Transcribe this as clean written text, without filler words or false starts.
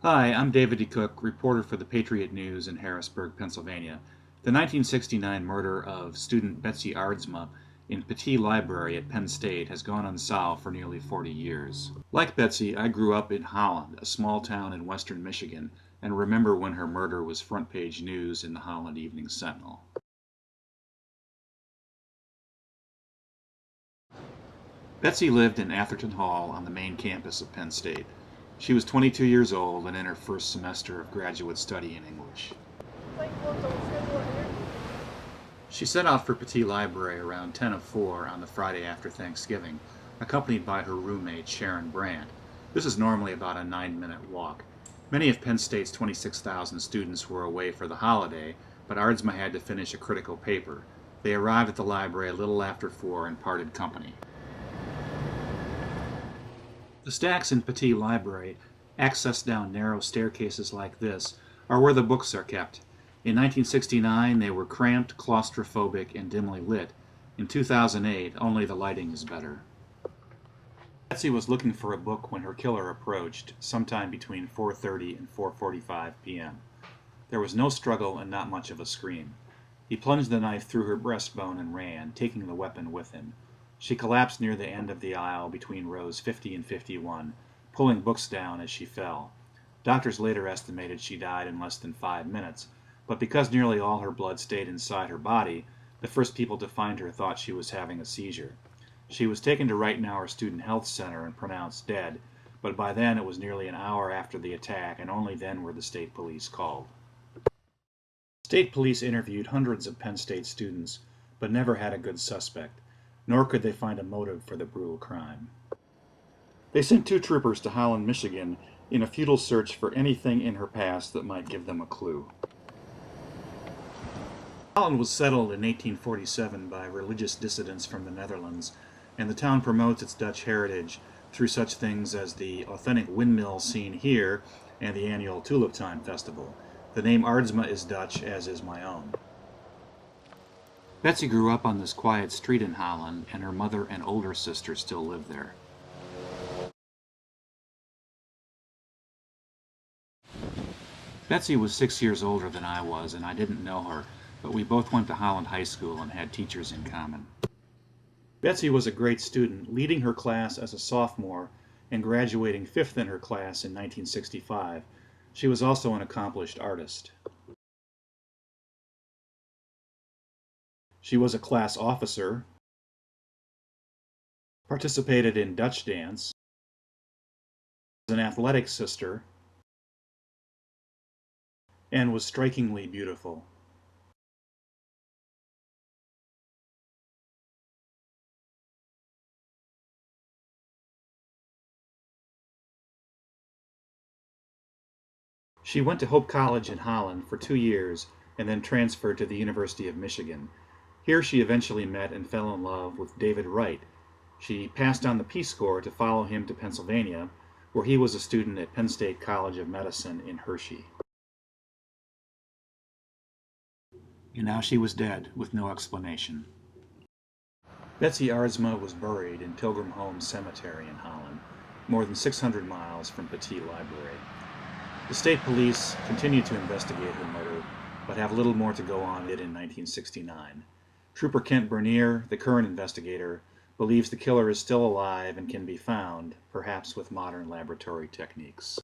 Hi, I'm David DeKok, reporter for the Patriot-News in Harrisburg, Pennsylvania. The 1969 murder of student Betsy Aardsma in Pattee Library at Penn State has gone unsolved for nearly 40 years. Like Betsy, I grew up in Holland, a small town in western Michigan, and remember when her murder was front-page news in the Holland Evening Sentinel. Betsy lived in Atherton Hall on the main campus of Penn State. She was 22 years old and in her first semester of graduate study in English. She set out for Pattee Library around 10 of 4 on the Friday after Thanksgiving, accompanied by her roommate Sharon Brandt. This is normally about a 9-minute walk. Many of Penn State's 26,000 students were away for the holiday, but Aardsma had to finish a critical paper. They arrived at the library a little after 4 and parted company. The stacks in Pattee Library, accessed down narrow staircases like this, are where the books are kept. In 1969, they were cramped, claustrophobic, and dimly lit. In 2008, only the lighting is better. Betsy was looking for a book when her killer approached, sometime between 4:30 and 4:45 p.m. There was no struggle and not much of a scream. He plunged the knife through her breastbone and ran, taking the weapon with him. She collapsed near the end of the aisle between rows 50 and 51, pulling books down as she fell. Doctors later estimated she died in less than 5 minutes, but because nearly all her blood stayed inside her body, the first people to find her thought she was having a seizure. She was taken to Reitnauer Student Health Center and pronounced dead, but by then it was nearly an hour after the attack, and only then were the state police called. State police interviewed hundreds of Penn State students, but never had a good suspect, nor could they find a motive for the brutal crime. They sent 2 troopers to Holland, Michigan, in a futile search for anything in her past that might give them a clue. Holland was settled in 1847 by religious dissidents from the Netherlands, and the town promotes its Dutch heritage through such things as the authentic windmill seen here and the annual Tulip Time Festival. The name Aardsma is Dutch, as is my own. Betsy grew up on this quiet street in Holland, and her mother and older sister still live there. Betsy was 6 years older than I was, and I didn't know her, but we both went to Holland High School and had teachers in common. Betsy was a great student, leading her class as a sophomore and graduating 5th in her class in 1965. She was also an accomplished artist. She was a class officer, participated in Dutch dance, was an athletic sister, and was strikingly beautiful. She went to Hope College in Holland for 2 years and then transferred to the University of Michigan. Here she eventually met and fell in love with David Wright. She passed on the Peace Corps to follow him to Pennsylvania, where he was a student at Penn State College of Medicine in Hershey. And now she was dead, with no explanation. Betsy Aardsma was buried in Pilgrim Home Cemetery in Holland, more than 600 miles from Pattee Library. The state police continue to investigate her murder, but have little more to go on it in 1969. Trooper Kent Bernier, the current investigator, believes the killer is still alive and can be found, perhaps with modern laboratory techniques.